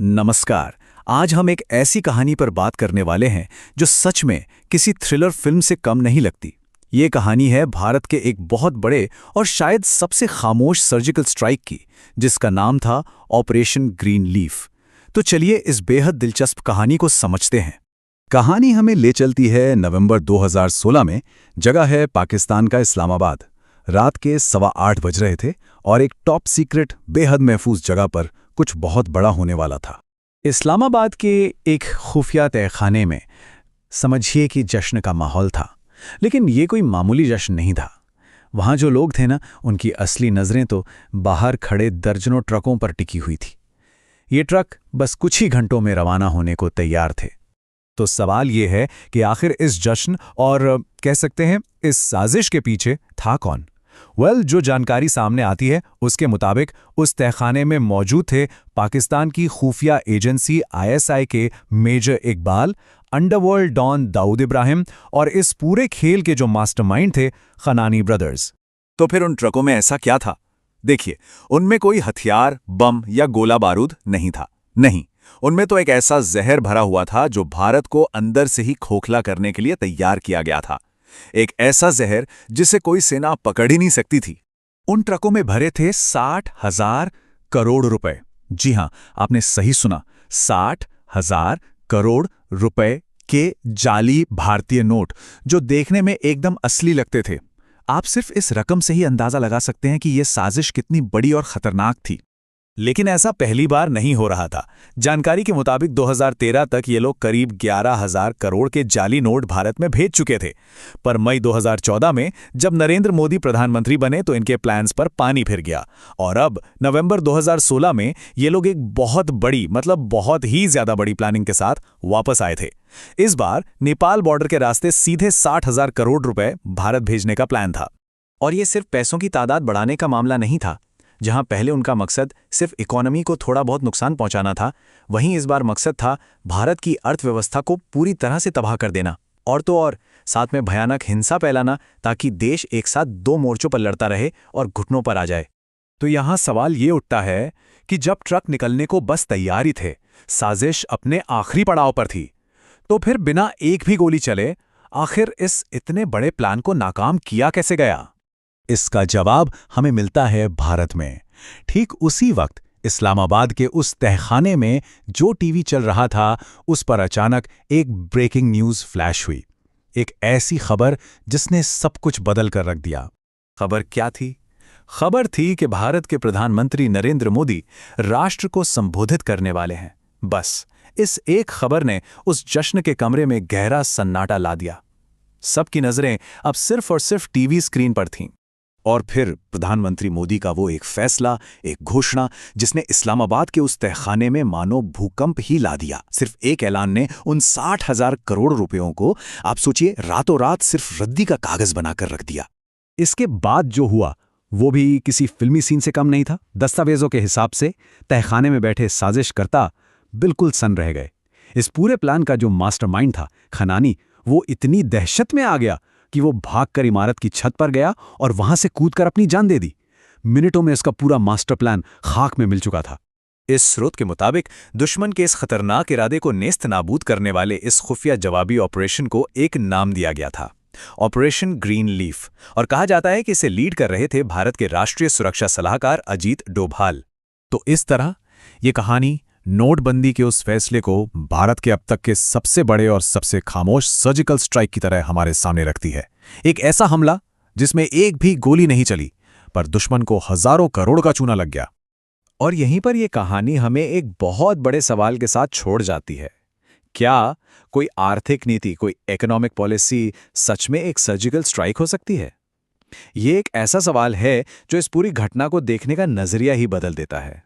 नमस्कार। आज हम एक ऐसी कहानी पर बात करने वाले हैं जो सच में किसी थ्रिलर फिल्म से कम नहीं लगती। ये कहानी है भारत के एक बहुत बड़े और शायद सबसे खामोश सर्जिकल स्ट्राइक की, जिसका नाम था ऑपरेशन ग्रीन लीफ। तो चलिए इस बेहद दिलचस्प कहानी को समझते हैं। कहानी हमें ले चलती है नवंबर 2016 में। जगह है पाकिस्तान का इस्लामाबाद। रात के 8:15 बज रहे थे और एक टॉप सीक्रेट बेहद महफूज जगह पर कुछ बहुत बड़ा होने वाला था। इस्लामाबाद के एक खुफिया तहखाने में समझिए कि जश्न का माहौल था, लेकिन ये कोई मामूली जश्न नहीं था। वहाँ जो लोग थे ना, उनकी असली नज़रें तो बाहर खड़े दर्जनों ट्रकों पर टिकी हुई थी। ये ट्रक बस कुछ ही घंटों में रवाना होने को तैयार थे। तो सवाल ये है कि आखिर इस जश्न और कह सकते हैं इस साजिश के पीछे था कौन? जो जानकारी सामने आती है उसके मुताबिक उस तहखाने में मौजूद थे पाकिस्तान की खुफिया एजेंसी ISI के major Iqbal, underworld don Dawood Ibrahim और इस पूरे खेल के जो मास्टरमाइंड थे खनानी ब्रदर्स। तो फिर उन ट्रकों में ऐसा क्या था? देखिए, उनमें कोई हथियार, बम या गोला बारूद नहीं था। नहीं, उनमें तो एक ऐसा जहर भरा हुआ था जो भारत को अंदर से ही खोखला करने के लिए तैयार किया गया था। एक ऐसा जहर जिसे कोई सेना पकड़ ही नहीं सकती थी। उन ट्रकों में भरे थे 60,000 करोड़ रुपए। जी हां, आपने सही सुना, 60,000 करोड़ रुपए के जाली भारतीय नोट, जो देखने में एकदम असली लगते थे। आप सिर्फ इस रकम से ही अंदाजा लगा सकते हैं कि यह साजिश कितनी बड़ी और खतरनाक थी। लेकिन ऐसा पहली बार नहीं हो रहा था। जानकारी के मुताबिक 2013 तक ये लोग करीब 11,000 करोड़ के जाली नोट भारत में भेज चुके थे। पर मई 2014 में जब नरेंद्र मोदी प्रधानमंत्री बने तो इनके प्लान्स पर पानी फिर गया और अब नवंबर 2016 में ये लोग एक बहुत बड़ी, मतलब बहुत ही ज्यादा बड़ी प्लानिंग के साथ वापस आए थे। इस बार नेपाल बॉर्डर के रास्ते सीधे 60,000 करोड़ रुपए भारत भेजने का प्लान था। और ये सिर्फ पैसों की तादाद बढ़ाने का मामला नहीं था। जहां पहले उनका मकसद सिर्फ इकोनॉमी को थोड़ा बहुत नुकसान पहुंचाना था, वहीं इस बार मकसद था भारत की अर्थव्यवस्था को पूरी तरह से तबाह कर देना। और तो और साथ में भयानक हिंसा फैलाना, ताकि देश एक साथ 2 मोर्चों पर लड़ता रहे और घुटनों पर आ जाए। तो यहां सवाल ये उठता है कि जब ट्रक निकलने को बस तैयार ही थे, साजिश अपने आखिरी पड़ाव पर थी, तो फिर बिना एक भी गोली चले आखिर इस इतने बड़े प्लान को नाकाम किया कैसे गया? इसका जवाब हमें मिलता है भारत में। ठीक उसी वक्त इस्लामाबाद के उस तहखाने में जो टीवी चल रहा था, उस पर अचानक एक ब्रेकिंग न्यूज़ फ्लैश हुई। एक ऐसी खबर जिसने सब कुछ बदल कर रख दिया। खबर क्या थी? खबर थी कि भारत के प्रधानमंत्री नरेंद्र मोदी राष्ट्र को संबोधित करने वाले हैं। बस इस एक खबर ने उस जश्न के कमरे में गहरा सन्नाटा ला दिया। सबकी नजरें अब सिर्फ और सिर्फ टीवी स्क्रीन पर थीं। और फिर प्रधानमंत्री मोदी का वो एक फैसला, एक घोषणा, जिसने इस्लामाबाद के उस तहखाने में मानो भूकंप ही ला दिया। सिर्फ एक ऐलान ने उन 60,000 करोड़ रुपयों को, आप सोचिए, रातों रात सिर्फ रद्दी का कागज बनाकर रख दिया। इसके बाद जो हुआ वो भी किसी फिल्मी सीन से कम नहीं था। दस्तावेजों के हिसाब से तहखाने में बैठे साजिशकर्ता बिल्कुल सन्न रह गए। इस पूरे प्लान का जो मास्टरमाइंड था खनानी, वो इतनी दहशत में आ गया कि वो भागकर इमारत की छत पर गया और वहां से कूदकर अपनी जान दे दी। मिनटों में इसका पूरा मास्टर प्लान खाक में मिल चुका था। इस स्रोत के मुताबिक दुश्मन के इस खतरनाक इरादे को नेस्त नाबूद करने वाले इस खुफिया जवाबी ऑपरेशन को एक नाम दिया गया था, ऑपरेशन ग्रीन लीफ। और कहा जाता है कि इसे लीड कर रहे थे भारत के राष्ट्रीय सुरक्षा सलाहकार अजीत डोभाल। तो इस तरह ये कहानी नोटबंदी के उस फैसले को भारत के अब तक के सबसे बड़े और सबसे खामोश सर्जिकल स्ट्राइक की तरह हमारे सामने रखती है। एक ऐसा हमला जिसमें एक भी गोली नहीं चली, पर दुश्मन को हजारों करोड़ का चूना लग गया। और यहीं पर यह कहानी हमें एक बहुत बड़े सवाल के साथ छोड़ जाती है। क्या कोई आर्थिक नीति, कोई इकोनॉमिक पॉलिसी सच में एक सर्जिकल स्ट्राइक हो सकती है? ये एक ऐसा सवाल है जो इस पूरी घटना को देखने का नजरिया ही बदल देता है।